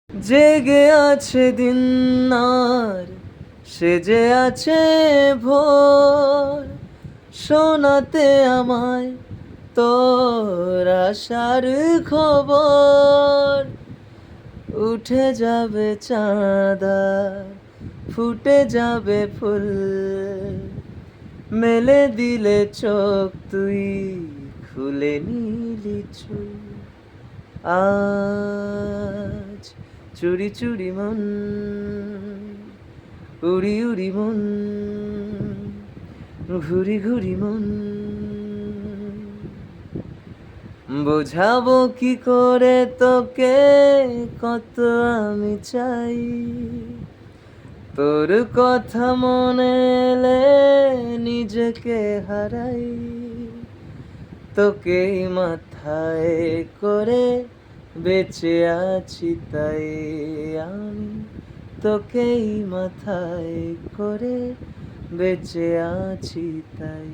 জেগে আছে দিন আর সেজে আছে ভোর, শোনাতে আমায় তোর আশার খবর। উঠে যাবে চাঁদ আর ফুটে যাবে ফুল, মেলে দিলে চোখ তুই খুলে নিলি চুল। আজ চুরি চুরি মন, উড়ি উড়ি মন, ঘুরি ঘুরি মন। বোঝাবো কি করে তোকে কত আমি চাই, তোর কথা মনে এলে নিজেকে হারাই। তোকেই মাথায় করে বেঁচে আছি তাই আমি, তোকেই মাথায় করে বেঁচে আছি তাই।